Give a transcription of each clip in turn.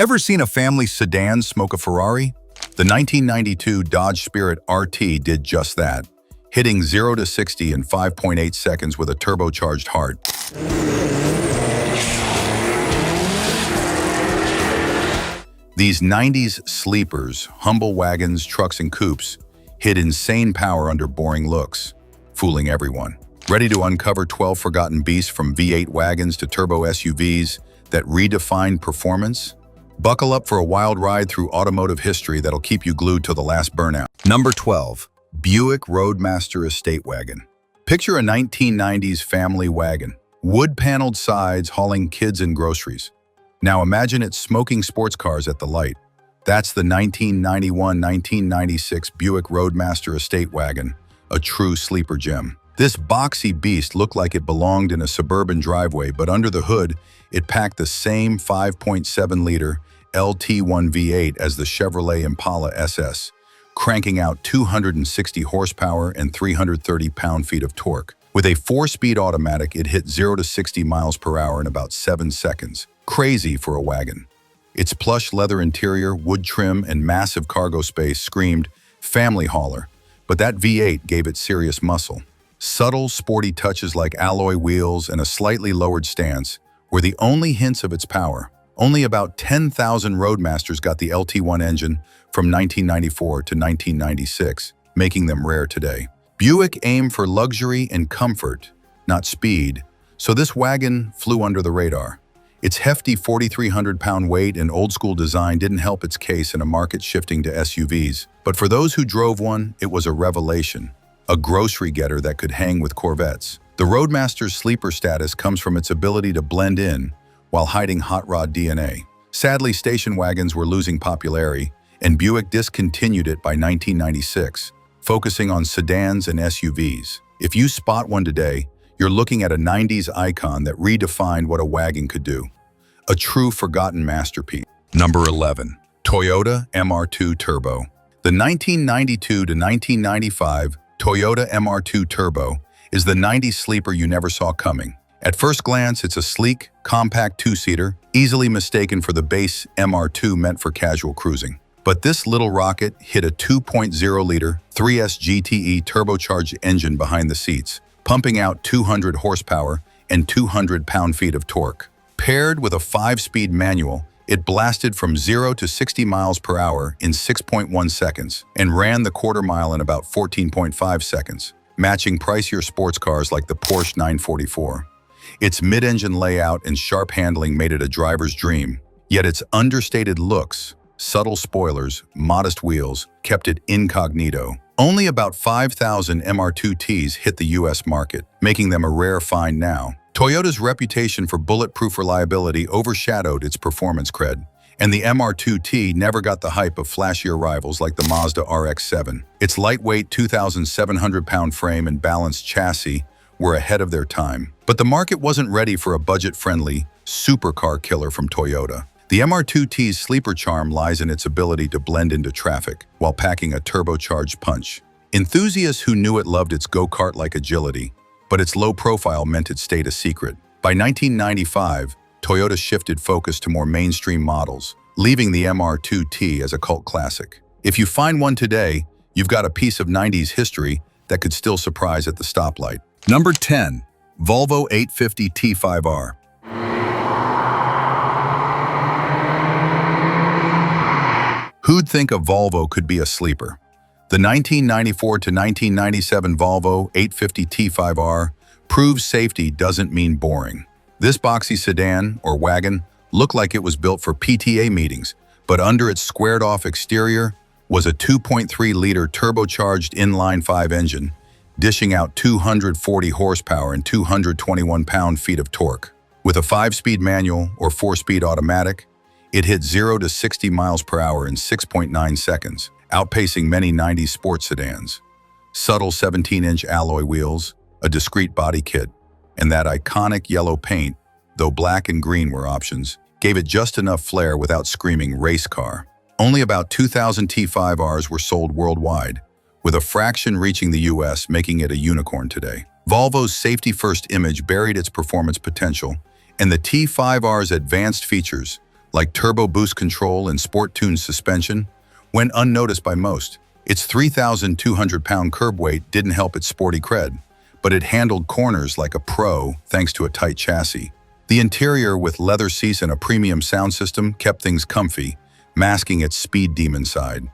Ever seen a family sedan smoke a Ferrari? The 1992 Dodge Spirit RT did just that, hitting 0 to 60 in 5.8 seconds with a turbocharged heart. These 90s sleepers, humble wagons, trucks, and coupes hid insane power under boring looks, fooling everyone. Ready to uncover 12 forgotten beasts from V8 wagons to turbo SUVs that redefined performance? Buckle up for a wild ride through automotive history that'll keep you glued to the last burnout. Number 12. Buick Roadmaster Estate Wagon. Picture a 1990s family wagon, wood-paneled sides hauling kids and groceries. Now imagine it smoking sports cars at the light. That's the 1991-1996 Buick Roadmaster Estate Wagon, a true sleeper gem. This boxy beast looked like it belonged in a suburban driveway, but under the hood, it packed the same 5.7-liter LT1 V8 as the Chevrolet Impala SS, cranking out 260 horsepower and 330 pound-feet of torque. With a 4-speed automatic, it hit 0 to 60 miles per hour in about 7 seconds. Crazy for a wagon. Its plush leather interior, wood trim, and massive cargo space screamed family hauler, but that V8 gave it serious muscle. Subtle, sporty touches like alloy wheels and a slightly lowered stance were the only hints of its power. Only about 10,000 Roadmasters got the LT1 engine from 1994 to 1996, making them rare today. Buick aimed for luxury and comfort, not speed, so this wagon flew under the radar. Its hefty 4,300-pound weight and old-school design didn't help its case in a market shifting to SUVs. But for those who drove one, it was a revelation, a grocery getter that could hang with Corvettes. The Roadmaster's sleeper status comes from its ability to blend in while hiding hot rod DNA. Sadly, station wagons were losing popularity, and Buick discontinued it by 1996, focusing on sedans and SUVs. If you spot one today, you're looking at a 90s icon that redefined what a wagon could do. A true forgotten masterpiece. Number 11. Toyota MR2 Turbo. The 1992 to 1995 Toyota MR2 Turbo is the 90s sleeper you never saw coming. At first glance, it's a sleek, compact two-seater, easily mistaken for the base MR2 meant for casual cruising. But this little rocket hit a 2.0-liter 3S GTE turbocharged engine behind the seats, pumping out 200 horsepower and 200 pound-feet of torque. Paired with a 5-speed manual, it blasted from 0 to 60 miles per hour in 6.1 seconds and ran the quarter mile in about 14.5 seconds, matching pricier sports cars like the Porsche 944. Its mid-engine layout and sharp handling made it a driver's dream, yet its understated looks, subtle spoilers, modest wheels, kept it incognito. Only about 5,000 MR2Ts hit the US market, making them a rare find now. Toyota's reputation for bulletproof reliability overshadowed its performance cred, and the MR2T never got the hype of flashier rivals like the Mazda RX-7. Its lightweight 2,700-pound frame and balanced chassis were ahead of their time. But the market wasn't ready for a budget-friendly, supercar killer from Toyota. The MR2T's sleeper charm lies in its ability to blend into traffic while packing a turbocharged punch. Enthusiasts who knew it loved its go-kart-like agility, but its low profile meant it stayed a secret. By 1995, Toyota shifted focus to more mainstream models, leaving the MR2T as a cult classic. If you find one today, you've got a piece of 90s history that could still surprise at the stoplight. Number 10. Volvo 850 T5R. Who'd think a Volvo could be a sleeper? The 1994 to 1997 Volvo 850 T5R proves safety doesn't mean boring. This boxy sedan, or wagon, looked like it was built for PTA meetings, but under its squared-off exterior was a 2.3-liter turbocharged inline-5 engine, dishing out 240 horsepower and 221 pound-feet of torque. With a 5-speed manual or 4-speed automatic, it hit 0 to 60 miles per hour in 6.9 seconds, outpacing many 90s sports sedans. Subtle 17-inch alloy wheels, a discreet body kit, and that iconic yellow paint, though black and green were options, gave it just enough flair without screaming race car. Only about 2,000 T5Rs were sold worldwide, with a fraction reaching the US, making it a unicorn today. Volvo's safety-first image buried its performance potential, and the T5R's advanced features, like turbo boost control and sport-tuned suspension, went unnoticed by most. Its 3,200-pound curb weight didn't help its sporty cred, but it handled corners like a pro thanks to a tight chassis. The interior with leather seats and a premium sound system kept things comfy, masking its speed demon side.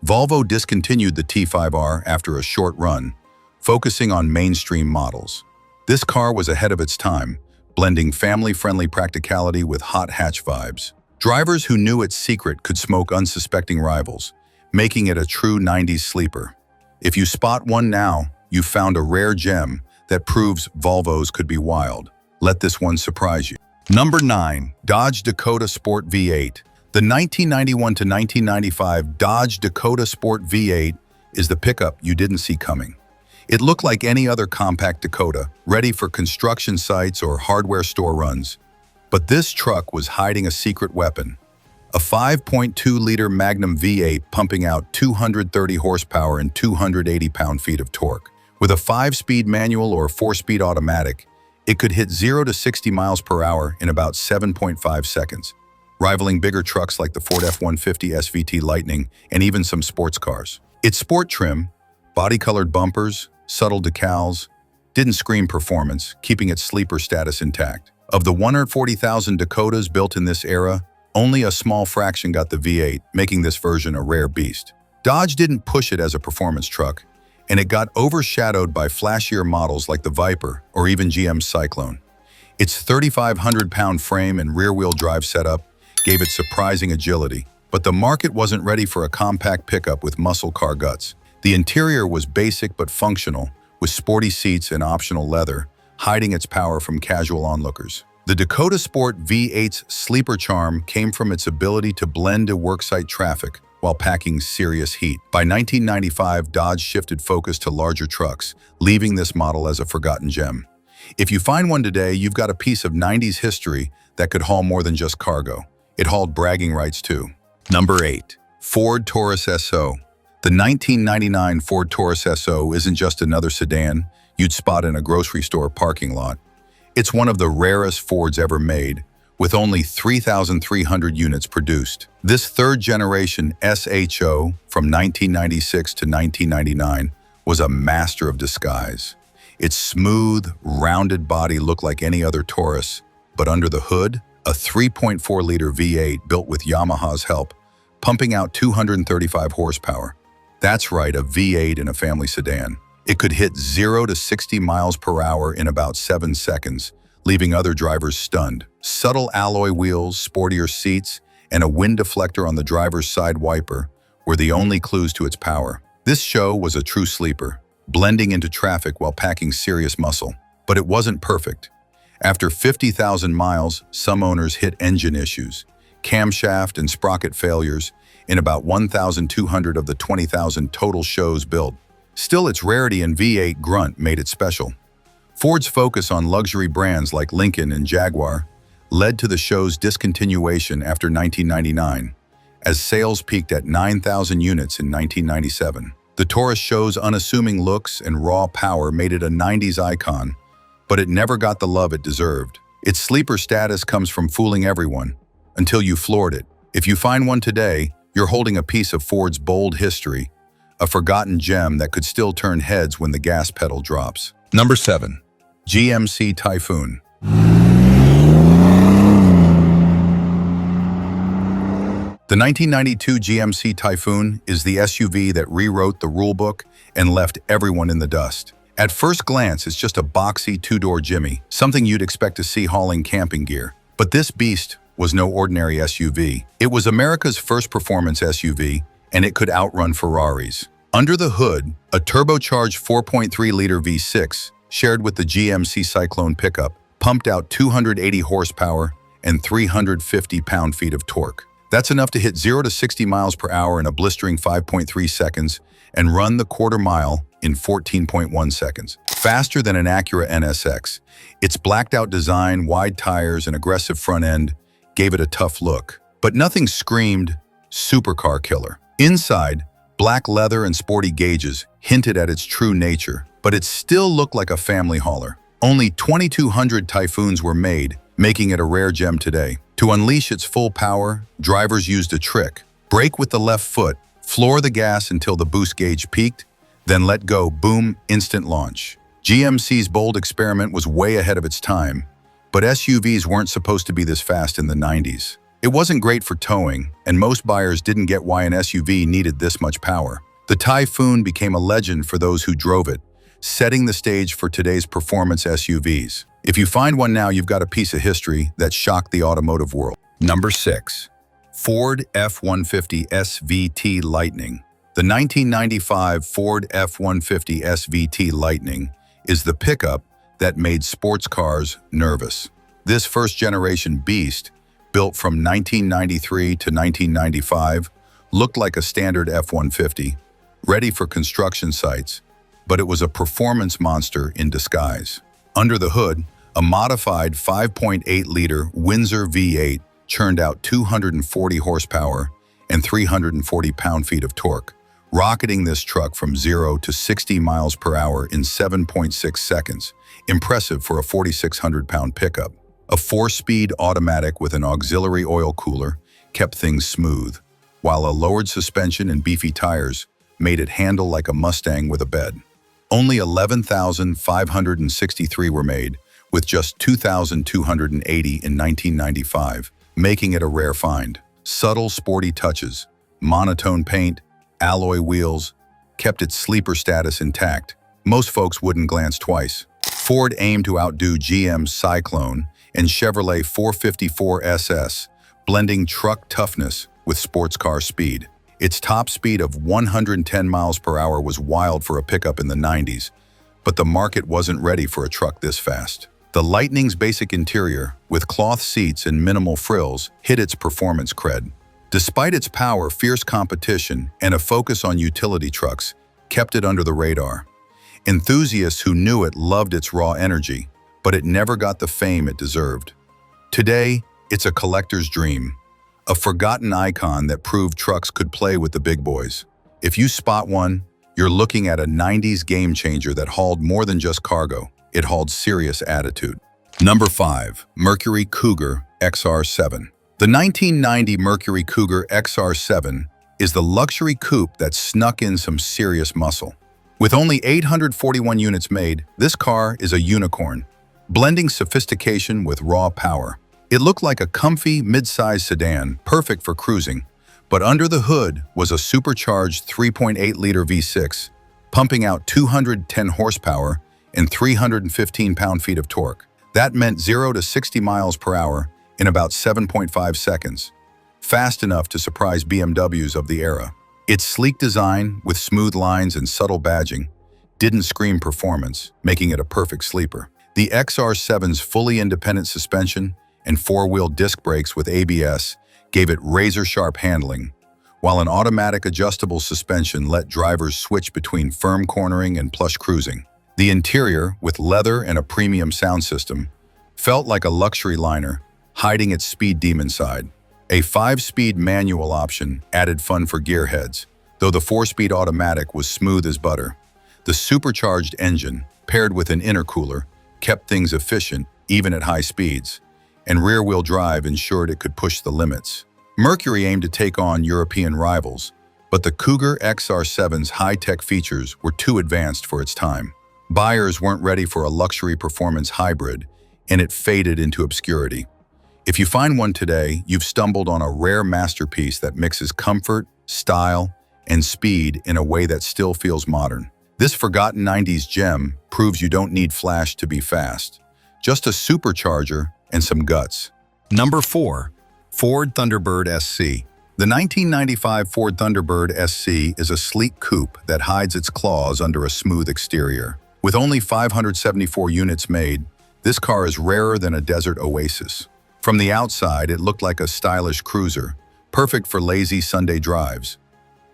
Volvo discontinued the T5R after a short run, focusing on mainstream models. This car was ahead of its time, blending family-friendly practicality with hot hatch vibes. Drivers who knew its secret could smoke unsuspecting rivals, making it a true 90s sleeper. If you spot one now, you've found a rare gem that proves Volvos could be wild. Let this one surprise you. Number 9. Dodge Dakota Sport V8. The 1991 to 1995 Dodge Dakota Sport V8 is the pickup you didn't see coming. It looked like any other compact Dakota, ready for construction sites or hardware store runs. But this truck was hiding a secret weapon. A 5.2-liter Magnum V8 pumping out 230 horsepower and 280 pound-feet of torque. With a 5-speed manual or 4-speed automatic, it could hit 0 to 60 miles per hour in about 7.5 seconds, rivaling bigger trucks like the Ford F-150 SVT Lightning and even some sports cars. Its sport trim, body-colored bumpers, subtle decals, didn't scream performance, keeping its sleeper status intact. Of the 140,000 Dakotas built in this era, only a small fraction got the V8, making this version a rare beast. Dodge didn't push it as a performance truck, and it got overshadowed by flashier models like the Viper or even GM's Cyclone. Its 3,500-pound frame and rear-wheel drive setup gave it surprising agility, but the market wasn't ready for a compact pickup with muscle car guts. The interior was basic but functional, with sporty seats and optional leather, hiding its power from casual onlookers. The Dakota Sport V8's sleeper charm came from its ability to blend to worksite traffic while packing serious heat. By 1995, Dodge shifted focus to larger trucks, leaving this model as a forgotten gem. If you find one today, you've got a piece of 90s history that could haul more than just cargo. It hauled bragging rights too. Number 8. Ford Taurus SHO. The 1999 Ford Taurus SHO isn't just another sedan you'd spot in a grocery store parking lot. It's one of the rarest Fords ever made, with only 3,300 units produced. This third-generation SHO from 1996 to 1999 was a master of disguise. Its smooth, rounded body looked like any other Taurus, but under the hood, a 3.4-liter V8 built with Yamaha's help, pumping out 235 horsepower. That's right, a V8 in a family sedan. It could hit 0 to 60 miles per hour in about 7 seconds, leaving other drivers stunned. Subtle alloy wheels, sportier seats, and a wind deflector on the driver's side wiper were the only clues to its power. This SHO was a true sleeper, blending into traffic while packing serious muscle. But it wasn't perfect. After 50,000 miles, some owners hit engine issues, camshaft and sprocket failures in about 1,200 of the 20,000 total SHOs built. Still, its rarity and V8 grunt made it special. Ford's focus on luxury brands like Lincoln and Jaguar led to the SHO's discontinuation after 1999, as sales peaked at 9,000 units in 1997. The Taurus SHO's unassuming looks and raw power made it a 90s icon, but it never got the love it deserved. Its sleeper status comes from fooling everyone, until you floored it. If you find one today, you're holding a piece of Ford's bold history, a forgotten gem that could still turn heads when the gas pedal drops. Number 7. GMC Typhoon. The 1992 GMC Typhoon is the SUV that rewrote the rulebook and left everyone in the dust. At first glance, it's just a boxy two-door Jimmy, something you'd expect to see hauling camping gear. But this beast was no ordinary SUV. It was America's first performance SUV, and it could outrun Ferraris. Under the hood, a turbocharged 4.3-liter V6, shared with the GMC Cyclone pickup, pumped out 280 horsepower and 350 pound-feet of torque. That's enough to hit 0 to 60 miles per hour in a blistering 5.3 seconds and run the quarter mile in 14.1 seconds. Faster than an Acura NSX. Its blacked-out design, wide tires, and aggressive front end gave it a tough look. But nothing screamed supercar killer. Inside, black leather and sporty gauges hinted at its true nature, but it still looked like a family hauler. Only 2,200 Typhoons were made, making it a rare gem today. To unleash its full power, drivers used a trick. Brake with the left foot, floor the gas until the boost gauge peaked, then let go, boom, instant launch. GMC's bold experiment was way ahead of its time, but SUVs weren't supposed to be this fast in the 90s. It wasn't great for towing, and most buyers didn't get why an SUV needed this much power. The Typhoon became a legend for those who drove it, setting the stage for today's performance SUVs. If you find one now, you've got a piece of history that shocked the automotive world. Number 6. Ford F-150 SVT Lightning. The 1995 Ford F-150 SVT Lightning is the pickup that made sports cars nervous. This first-generation beast, built from 1993 to 1995, looked like a standard F-150, ready for construction sites, but it was a performance monster in disguise. Under the hood, a modified 5.8-liter Windsor V8 churned out 240 horsepower and 340 pound-feet of torque, rocketing this truck from 0 to 60 miles per hour in 7.6 seconds, impressive for a 4,600-pound pickup. A 4-speed automatic with an auxiliary oil cooler kept things smooth, while a lowered suspension and beefy tires made it handle like a Mustang with a bed. Only 11,563 were made, with just 2,280 in 1995, making it a rare find. Subtle, sporty touches, monotone paint, alloy wheels, kept its sleeper status intact. Most folks wouldn't glance twice. Ford aimed to outdo GM's Cyclone and Chevrolet 454 SS, blending truck toughness with sports car speed. Its top speed of 110 miles per hour was wild for a pickup in the 90s, but the market wasn't ready for a truck this fast. The Lightning's basic interior, with cloth seats and minimal frills, hit its performance cred. Despite its power, fierce competition, and a focus on utility trucks kept it under the radar. Enthusiasts who knew it loved its raw energy, but it never got the fame it deserved. Today, it's a collector's dream, a forgotten icon that proved trucks could play with the big boys. If you spot one, you're looking at a 90s game changer that hauled more than just cargo. It hauled serious attitude. Number 5. Mercury Cougar XR7. The 1990 Mercury Cougar XR7 is the luxury coupe that snuck in some serious muscle. With only 841 units made, this car is a unicorn, blending sophistication with raw power. It looked like a comfy, mid-size sedan, perfect for cruising, but under the hood was a supercharged 3.8-liter V6, pumping out 210 horsepower and 315 pound-feet of torque. That meant 0 to 60 miles per hour in about 7.5 seconds, fast enough to surprise BMWs of the era. Its sleek design, with smooth lines and subtle badging, didn't scream performance, making it a perfect sleeper. The XR7's fully independent suspension and 4-wheel disc brakes with ABS gave it razor-sharp handling, while an automatic adjustable suspension let drivers switch between firm cornering and plush cruising. The interior, with leather and a premium sound system, felt like a luxury liner, hiding its speed demon side. A 5-speed manual option added fun for gearheads, though the 4-speed automatic was smooth as butter. The supercharged engine, paired with an intercooler, kept things efficient even at high speeds, and rear-wheel drive ensured it could push the limits. Mercury aimed to take on European rivals, but the Cougar XR7's high-tech features were too advanced for its time. Buyers weren't ready for a luxury performance hybrid, and it faded into obscurity. If you find one today, you've stumbled on a rare masterpiece that mixes comfort, style, and speed in a way that still feels modern. This forgotten 90s gem proves you don't need flash to be fast, just a supercharger and some guts. Number 4. Ford Thunderbird SC. The 1995 Ford Thunderbird SC is a sleek coupe that hides its claws under a smooth exterior. With only 574 units made, this car is rarer than a desert oasis. From the outside, it looked like a stylish cruiser, perfect for lazy Sunday drives.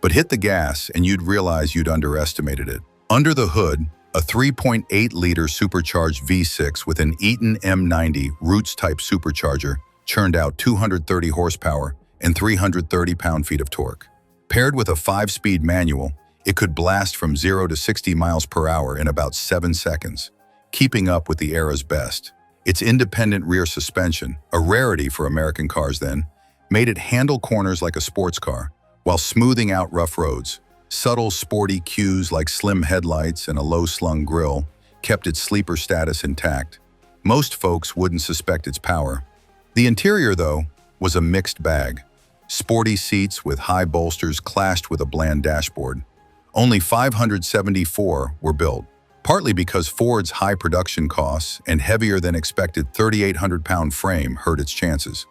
But hit the gas and you'd realize you'd underestimated it. Under the hood, a 3.8-liter supercharged V6 with an Eaton M90 Roots-type supercharger churned out 230 horsepower and 330 pound-feet of torque. Paired with a 5-speed manual, it could blast from 0 to 60 miles per hour in about 7 seconds, keeping up with the era's best. Its independent rear suspension, a rarity for American cars then, made it handle corners like a sports car, while smoothing out rough roads. Subtle, sporty cues like slim headlights and a low-slung grille kept its sleeper status intact. Most folks wouldn't suspect its power. The interior, though, was a mixed bag. Sporty seats with high bolsters clashed with a bland dashboard. Only 574 were built, partly because Ford's high production costs and heavier-than-expected 3,800-pound frame hurt its chances.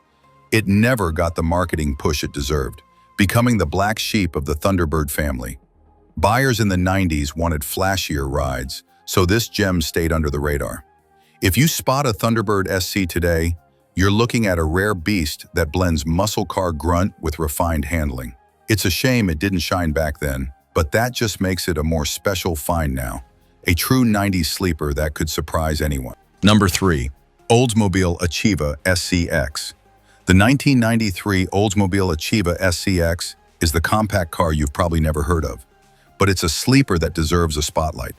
It never got the marketing push it deserved, becoming the black sheep of the Thunderbird family. Buyers in the 90s wanted flashier rides, so this gem stayed under the radar. If you spot a Thunderbird SC today, you're looking at a rare beast that blends muscle car grunt with refined handling. It's a shame it didn't shine back then, but that just makes it a more special find now. A true 90s sleeper that could surprise anyone. Number 3. Oldsmobile Achieva SCX. The 1993 Oldsmobile Achieva SCX is the compact car you've probably never heard of, but it's a sleeper that deserves a spotlight.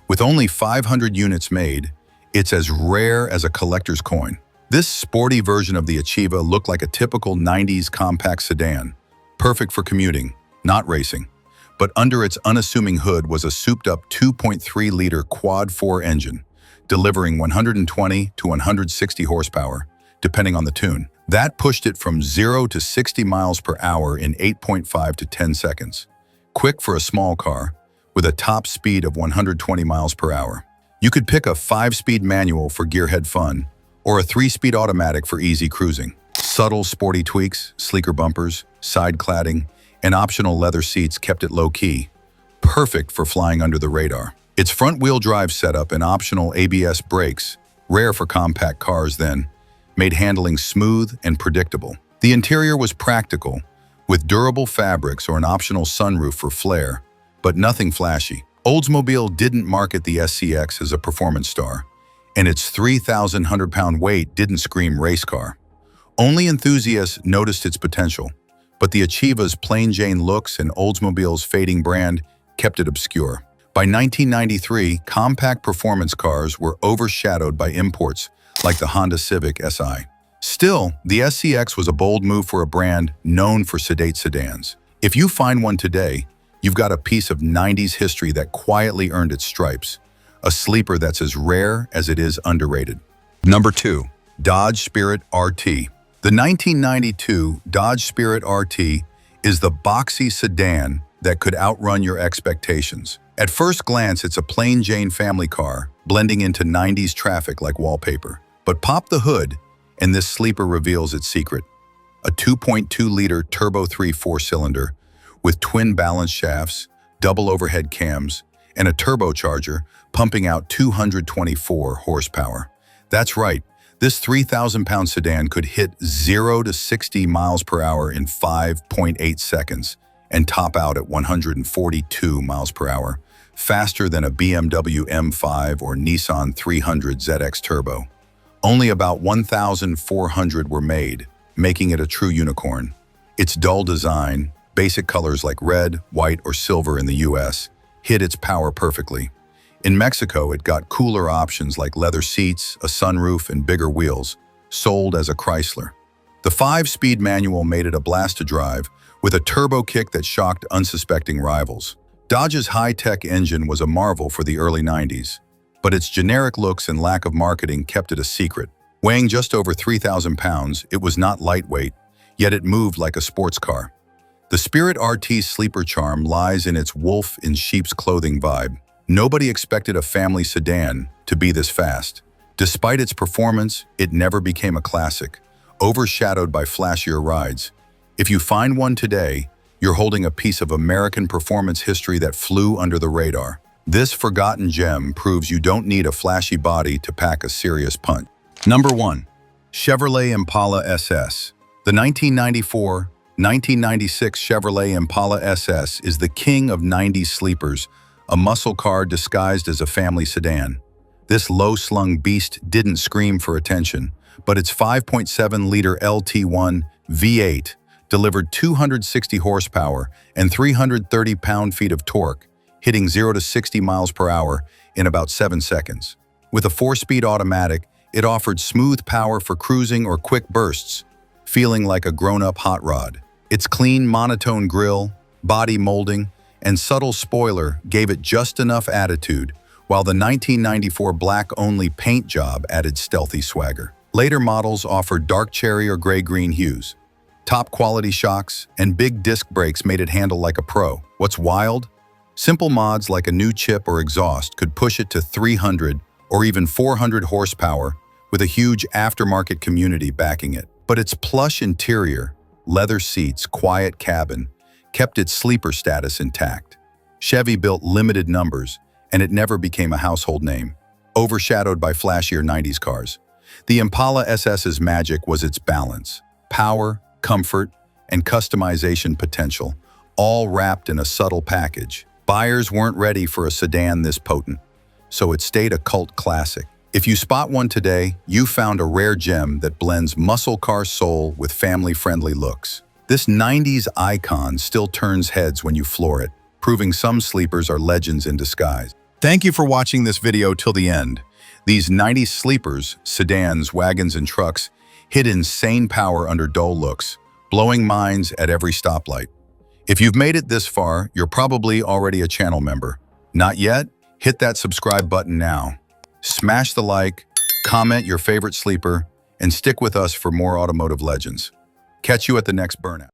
With only 500 units made, it's as rare as a collector's coin. This sporty version of the Achieva looked like a typical 90s compact sedan, perfect for commuting, not racing. But under its unassuming hood was a souped-up 2.3-liter quad-4 engine, delivering 120 to 160 horsepower, depending on the tune. That pushed it from 0 to 60 miles per hour in 8.5 to 10 seconds. Quick for a small car, with a top speed of 120 miles per hour. You could pick a 5-speed manual for gearhead fun, or a 3-speed automatic for easy cruising. Subtle, sporty tweaks, sleeker bumpers, side cladding, and optional leather seats kept it low-key, perfect for flying under the radar. Its front-wheel drive setup and optional ABS brakes, rare for compact cars then, made handling smooth and predictable. The interior was practical, with durable fabrics or an optional sunroof for flair, but nothing flashy. Oldsmobile didn't market the SCX as a performance star, and its 3,100-pound weight didn't scream race car. Only enthusiasts noticed its potential, but the Achieva's plain Jane looks and Oldsmobile's fading brand kept it obscure. By 1993, compact performance cars were overshadowed by imports like the Honda Civic Si. Still, the SCX was a bold move for a brand known for sedate sedans. If you find one today, you've got a piece of 90s history that quietly earned its stripes. A sleeper that's as rare as it is underrated. Number 2. Dodge Spirit RT. The 1992 Dodge Spirit RT is the boxy sedan that could outrun your expectations. At first glance, it's a plain Jane family car, blending into 90s traffic like wallpaper. But pop the hood, and this sleeper reveals its secret. A 2.2-liter Turbo 3 4-cylinder with twin balance shafts, double overhead cams, and a turbocharger pumping out 224 horsepower. That's right, this 3,000-pound sedan could hit 0 to 60 miles per hour in 5.8 seconds and top out at 142 miles per hour, faster than a BMW M5 or Nissan 300 ZX Turbo. Only about 1,400 were made, making it a true unicorn. Its dull design, basic colors like red, white, or silver in the US, hid its power perfectly. In Mexico, it got cooler options like leather seats, a sunroof, and bigger wheels, sold as a Chrysler. The 5-speed manual made it a blast to drive, with a turbo kick that shocked unsuspecting rivals. Dodge's high-tech engine was a marvel for the early 90s, but its generic looks and lack of marketing kept it a secret. Weighing just over 3,000 pounds, it was not lightweight, yet it moved like a sports car. The Spirit RT's sleeper charm lies in its wolf in sheep's clothing vibe. Nobody expected a family sedan to be this fast. Despite its performance, it never became a classic, overshadowed by flashier rides. If you find one today, you're holding a piece of American performance history that flew under the radar. This forgotten gem proves you don't need a flashy body to pack a serious punch. Number 1. Chevrolet Impala SS. The 1994-1996 Chevrolet Impala SS is the king of 90s sleepers, a muscle car disguised as a family sedan. This low-slung beast didn't scream for attention, but its 5.7-liter LT1 V8 delivered 260 horsepower and 330 pound-feet of torque, hitting 0 to 60 miles per hour in about 7 seconds. With a 4-speed automatic, It offered smooth power for cruising or quick bursts, feeling like a grown-up hot rod. Its clean, monotone grille, body molding, and subtle spoiler gave it just enough attitude, while the 1994 black-only paint job added stealthy swagger. Later models offered dark cherry or gray-green hues. Top-quality shocks and big disc brakes made it handle like a pro. What's wild? Simple mods like a new chip or exhaust could push it to 300 or even 400 horsepower with a huge aftermarket community backing it. But its plush interior, leather seats, quiet cabin, kept its sleeper status intact. Chevy built limited numbers, and it never became a household name, overshadowed by flashier 90s cars. The Impala SS's magic was its balance: power, comfort, and customization potential, all wrapped in a subtle package. Buyers weren't ready for a sedan this potent, so it stayed a cult classic. If you spot one today, you found a rare gem that blends muscle car soul with family-friendly looks. This 90s icon still turns heads when you floor it, proving some sleepers are legends in disguise. Thank you for watching this video till the end. These 90s sleepers, sedans, wagons, and trucks hid insane power under dull looks, blowing minds at every stoplight. If you've made it this far, you're probably already a channel member. Not yet? Hit that subscribe button now. Smash the like, comment your favorite sleeper, and stick with us for more automotive legends. Catch you at the next burnout.